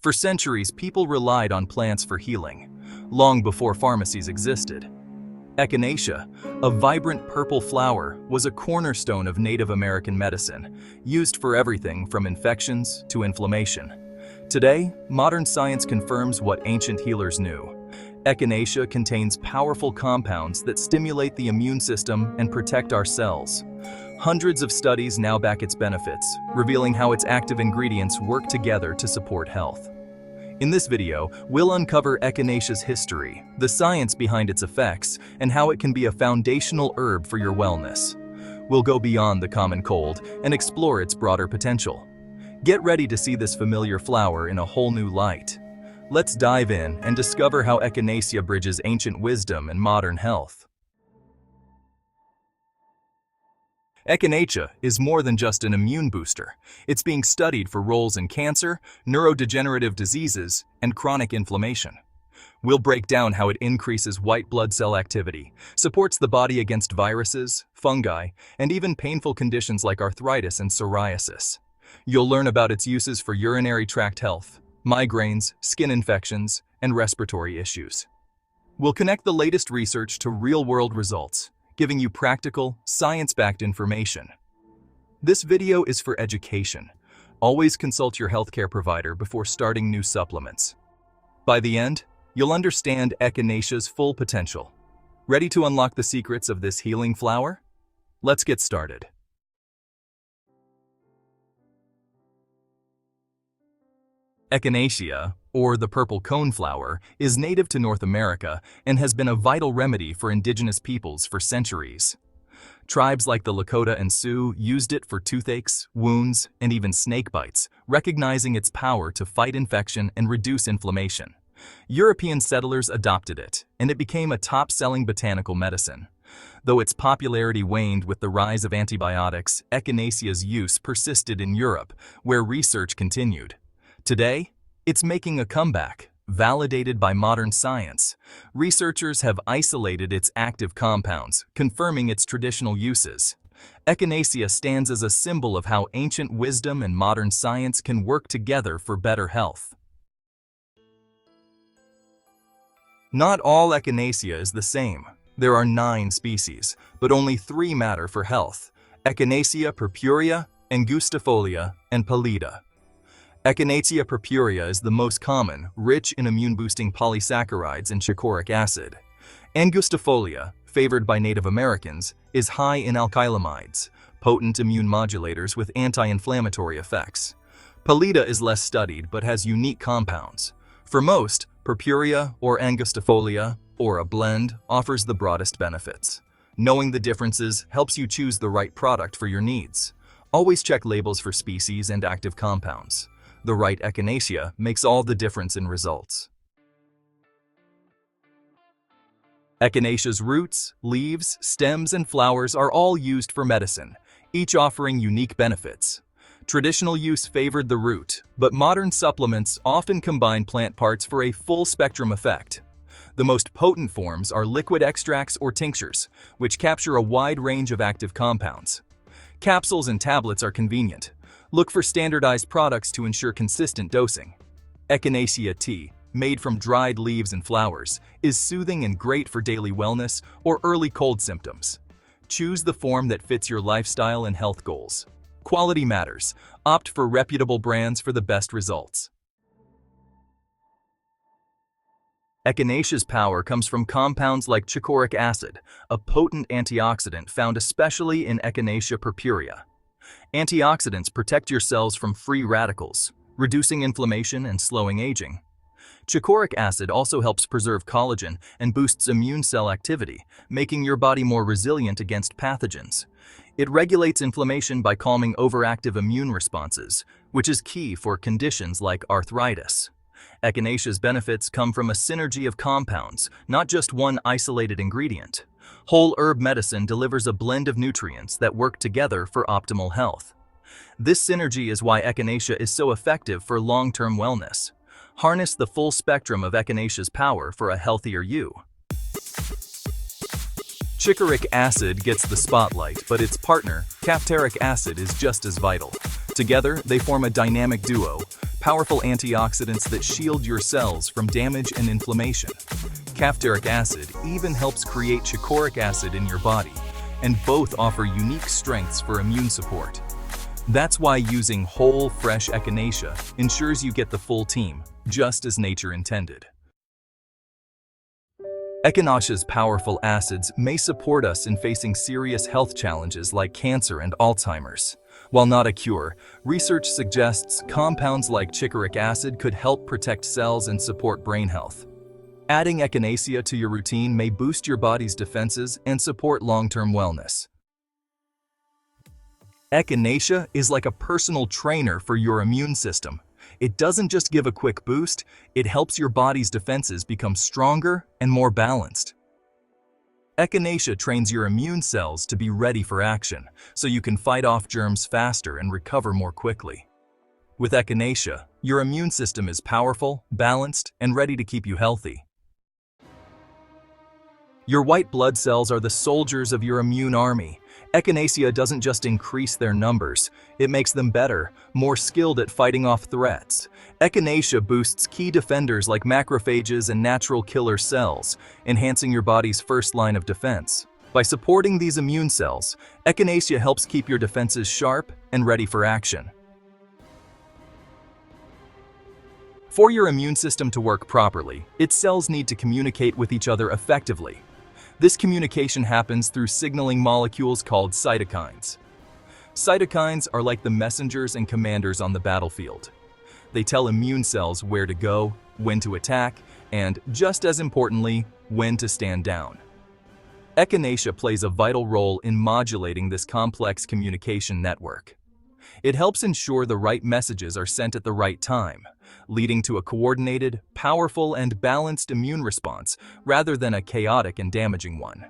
For centuries, people relied on plants for healing, long before pharmacies existed. Echinacea, a vibrant purple flower, was a cornerstone of Native American medicine, used for everything from infections to inflammation. Today, modern science confirms what ancient healers knew. Echinacea contains powerful compounds that stimulate the immune system and protect our cells. Hundreds of studies now back its benefits, revealing how its active ingredients work together to support health. In this video, we'll uncover Echinacea's history, the science behind its effects, and how it can be a foundational herb for your wellness. We'll go beyond the common cold and explore its broader potential. Get ready to see this familiar flower in a whole new light. Let's dive in and discover how Echinacea bridges ancient wisdom and modern health. Echinacea is more than just an immune booster. It's being studied for roles in cancer, neurodegenerative diseases, and chronic inflammation. We'll break down how it increases white blood cell activity, supports the body against viruses, fungi, and even painful conditions like arthritis and psoriasis. You'll learn about its uses for urinary tract health, migraines, skin infections, and respiratory issues. We'll connect the latest research to real-world results, giving you practical, science-backed information. This video is for education. Always consult your healthcare provider before starting new supplements. By the end, you'll understand Echinacea's full potential. Ready to unlock the secrets of this healing flower? Let's get started. Echinacea, or the purple coneflower, is native to North America and has been a vital remedy for indigenous peoples for centuries. Tribes like the Lakota and Sioux used it for toothaches, wounds, and even snake bites, recognizing its power to fight infection and reduce inflammation. European settlers adopted it, and it became a top-selling botanical medicine. Though its popularity waned with the rise of antibiotics, Echinacea's use persisted in Europe, where research continued. Today, it's making a comeback, validated by modern science. Researchers have isolated its active compounds, confirming its traditional uses. Echinacea stands as a symbol of how ancient wisdom and modern science can work together for better health. Not all Echinacea is the same. There are 9 species, but only 3 matter for health: Echinacea purpurea, angustifolia, and pallida. Echinacea purpurea is the most common, rich in immune-boosting polysaccharides and chicoraic acid. Angustifolia, favored by Native Americans, is high in alkylamides, potent immune modulators with anti-inflammatory effects. Pallida is less studied but has unique compounds. For most, purpurea or angustifolia, or a blend, offers the broadest benefits. Knowing the differences helps you choose the right product for your needs. Always check labels for species and active compounds. The right Echinacea makes all the difference in results. Echinacea's roots, leaves, stems, and flowers are all used for medicine, each offering unique benefits. Traditional use favored the root, but modern supplements often combine plant parts for a full-spectrum effect. The most potent forms are liquid extracts or tinctures, which capture a wide range of active compounds. Capsules and tablets are convenient. Look for standardized products to ensure consistent dosing. Echinacea tea, made from dried leaves and flowers, is soothing and great for daily wellness or early cold symptoms. Choose the form that fits your lifestyle and health goals. Quality matters. Opt for reputable brands for the best results. Echinacea's power comes from compounds like chicoraic acid, a potent antioxidant found especially in Echinacea purpurea. Antioxidants protect your cells from free radicals, reducing inflammation and slowing aging. Chicoraic acid also helps preserve collagen and boosts immune cell activity, making your body more resilient against pathogens. It regulates inflammation by calming overactive immune responses, which is key for conditions like arthritis. Echinacea's benefits come from a synergy of compounds, not just one isolated ingredient. Whole herb medicine delivers a blend of nutrients that work together for optimal health. This synergy is why Echinacea is so effective for long-term wellness. Harness the full spectrum of Echinacea's power for a healthier you. Chicoraic acid gets the spotlight, but its partner, caphteric acid, is just as vital. Together, they form a dynamic duo, powerful antioxidants that shield your cells from damage and inflammation. Caphtoric acid even helps create chicoric acid in your body, and both offer unique strengths for immune support. That's why using whole, fresh Echinacea ensures you get the full team, just as nature intended. Echinacea's powerful acids may support us in facing serious health challenges like cancer and Alzheimer's. While not a cure, research suggests compounds like chicoric acid could help protect cells and support brain health. Adding Echinacea to your routine may boost your body's defenses and support long-term wellness. Echinacea is like a personal trainer for your immune system. It doesn't just give a quick boost, it helps your body's defenses become stronger and more balanced. Echinacea trains your immune cells to be ready for action, so you can fight off germs faster and recover more quickly. With Echinacea, your immune system is powerful, balanced, and ready to keep you healthy. Your white blood cells are the soldiers of your immune army. Echinacea doesn't just increase their numbers, it makes them better, more skilled at fighting off threats. Echinacea boosts key defenders like macrophages and natural killer cells, enhancing your body's first line of defense. By supporting these immune cells, Echinacea helps keep your defenses sharp and ready for action. For your immune system to work properly, its cells need to communicate with each other effectively. This communication happens through signaling molecules called cytokines. Cytokines are like the messengers and commanders on the battlefield. They tell immune cells where to go, when to attack, and, just as importantly, when to stand down. Echinacea plays a vital role in modulating this complex communication network. It helps ensure the right messages are sent at the right time, leading to a coordinated, powerful, and balanced immune response rather than a chaotic and damaging one.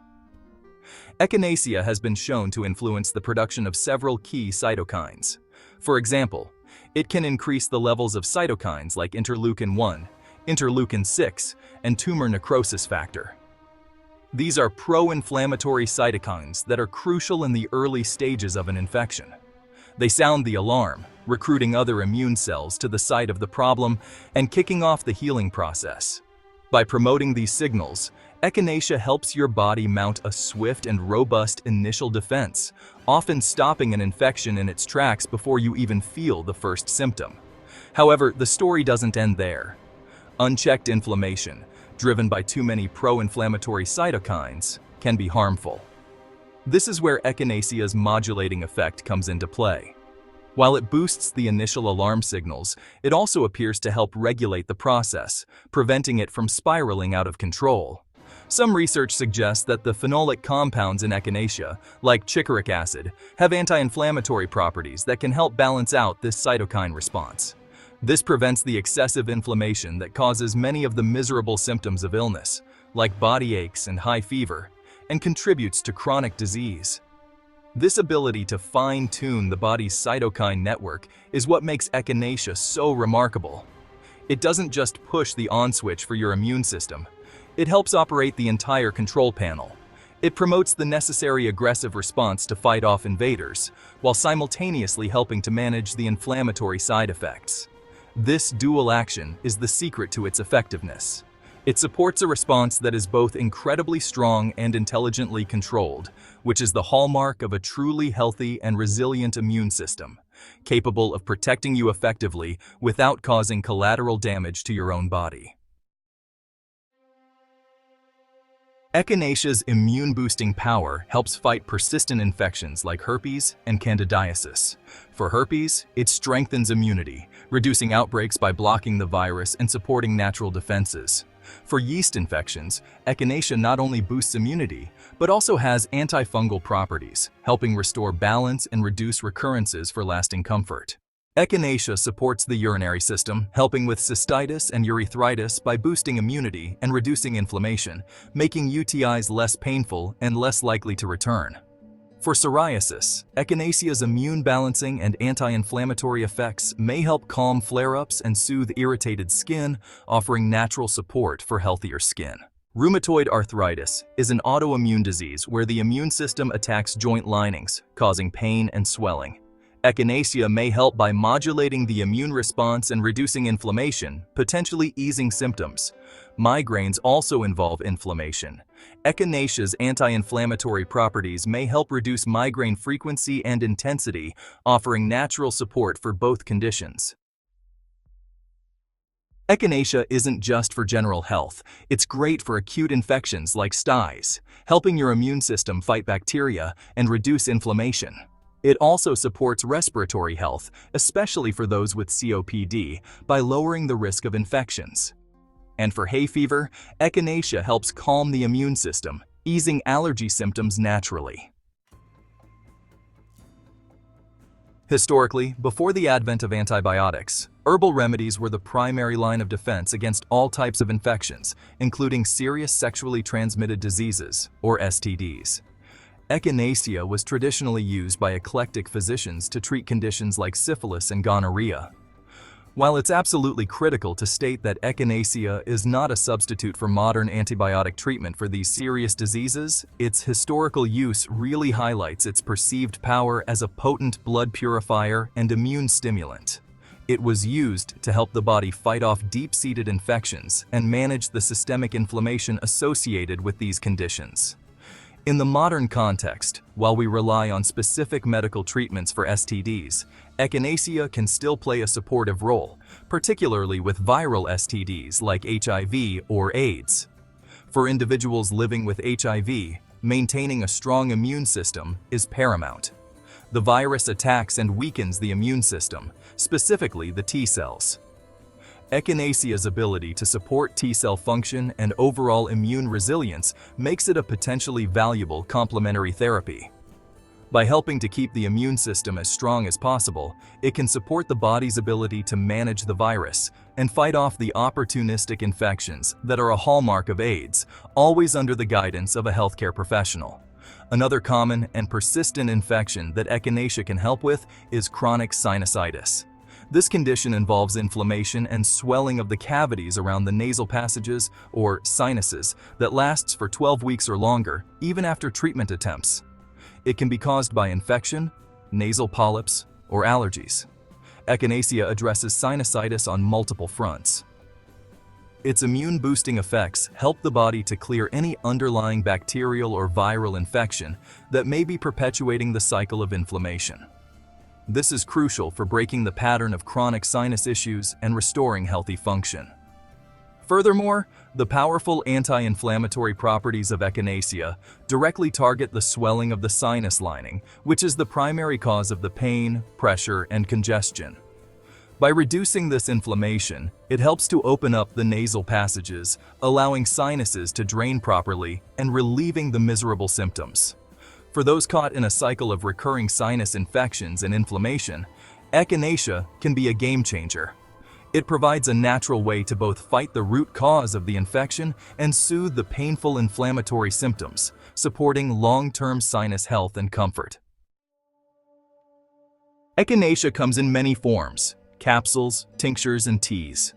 Echinacea has been shown to influence the production of several key cytokines. For example, it can increase the levels of cytokines like interleukin-1, interleukin-6, and tumor necrosis factor. These are pro-inflammatory cytokines that are crucial in the early stages of an infection. They sound the alarm, recruiting other immune cells to the site of the problem and kicking off the healing process. By promoting these signals, Echinacea helps your body mount a swift and robust initial defense, often stopping an infection in its tracks before you even feel the first symptom. However, the story doesn't end there. Unchecked inflammation, driven by too many pro-inflammatory cytokines, can be harmful. This is where Echinacea's modulating effect comes into play. While it boosts the initial alarm signals, it also appears to help regulate the process, preventing it from spiraling out of control. Some research suggests that the phenolic compounds in Echinacea, like chicoric acid, have anti-inflammatory properties that can help balance out this cytokine response. This prevents the excessive inflammation that causes many of the miserable symptoms of illness, like body aches and high fever, and contributes to chronic disease. This ability to fine-tune the body's cytokine network is what makes Echinacea so remarkable. It doesn't just push the on switch for your immune system, it helps operate the entire control panel. It promotes the necessary aggressive response to fight off invaders, while simultaneously helping to manage the inflammatory side effects. This dual action is the secret to its effectiveness. It supports a response that is both incredibly strong and intelligently controlled, which is the hallmark of a truly healthy and resilient immune system, capable of protecting you effectively without causing collateral damage to your own body. Echinacea's immune-boosting power helps fight persistent infections like herpes and candidiasis. For herpes, it strengthens immunity, reducing outbreaks by blocking the virus and supporting natural defenses. For yeast infections, Echinacea not only boosts immunity, but also has antifungal properties, helping restore balance and reduce recurrences for lasting comfort. Echinacea supports the urinary system, helping with cystitis and urethritis by boosting immunity and reducing inflammation, making UTIs less painful and less likely to return. For psoriasis, Echinacea's immune-balancing and anti-inflammatory effects may help calm flare-ups and soothe irritated skin, offering natural support for healthier skin. Rheumatoid arthritis is an autoimmune disease where the immune system attacks joint linings, causing pain and swelling. Echinacea may help by modulating the immune response and reducing inflammation, potentially easing symptoms. Migraines also involve inflammation. Echinacea's anti-inflammatory properties may help reduce migraine frequency and intensity, offering natural support for both conditions. Echinacea isn't just for general health, it's great for acute infections like styes, helping your immune system fight bacteria and reduce inflammation. It also supports respiratory health, especially for those with COPD, by lowering the risk of infections. And for hay fever, Echinacea helps calm the immune system, easing allergy symptoms naturally. Historically, before the advent of antibiotics, herbal remedies were the primary line of defense against all types of infections, including serious sexually transmitted diseases, or STDs. Echinacea was traditionally used by eclectic physicians to treat conditions like syphilis and gonorrhea. While it's absolutely critical to state that Echinacea is not a substitute for modern antibiotic treatment for these serious diseases, its historical use really highlights its perceived power as a potent blood purifier and immune stimulant. It was used to help the body fight off deep-seated infections and manage the systemic inflammation associated with these conditions. In the modern context, while we rely on specific medical treatments for STDs, Echinacea can still play a supportive role, particularly with viral STDs like HIV or AIDS. For individuals living with HIV, maintaining a strong immune system is paramount. The virus attacks and weakens the immune system, specifically the T cells. Echinacea's ability to support T-cell function and overall immune resilience makes it a potentially valuable complementary therapy. By helping to keep the immune system as strong as possible, it can support the body's ability to manage the virus and fight off the opportunistic infections that are a hallmark of AIDS, always under the guidance of a healthcare professional. Another common and persistent infection that Echinacea can help with is chronic sinusitis. This condition involves inflammation and swelling of the cavities around the nasal passages, or sinuses, that lasts for 12 weeks or longer, even after treatment attempts. It can be caused by infection, nasal polyps, or allergies. Echinacea addresses sinusitis on multiple fronts. Its immune-boosting effects help the body to clear any underlying bacterial or viral infection that may be perpetuating the cycle of inflammation. This is crucial for breaking the pattern of chronic sinus issues and restoring healthy function. Furthermore, the powerful anti-inflammatory properties of Echinacea directly target the swelling of the sinus lining, which is the primary cause of the pain, pressure, and congestion. By reducing this inflammation, it helps to open up the nasal passages, allowing sinuses to drain properly and relieving the miserable symptoms. For those caught in a cycle of recurring sinus infections and inflammation, Echinacea can be a game changer. It provides a natural way to both fight the root cause of the infection and soothe the painful inflammatory symptoms, supporting long-term sinus health and comfort. Echinacea comes in many forms: capsules, tinctures, and teas.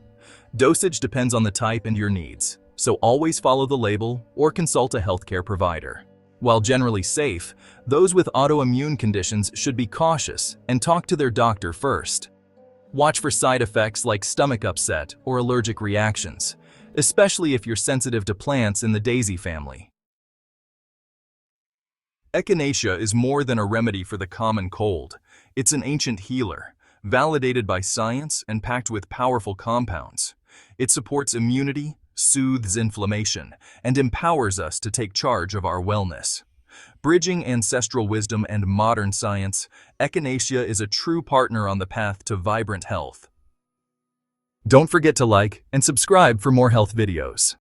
Dosage depends on the type and your needs, so always follow the label or consult a healthcare provider. While generally safe, those with autoimmune conditions should be cautious and talk to their doctor first. Watch for side effects like stomach upset or allergic reactions, especially if you're sensitive to plants in the daisy family. Echinacea is more than a remedy for the common cold. It's an ancient healer, validated by science and packed with powerful compounds. It supports immunity, soothes inflammation, and empowers us to take charge of our wellness. Bridging ancestral wisdom and modern science, Echinacea is a true partner on the path to vibrant health. Don't forget to like and subscribe for more health videos.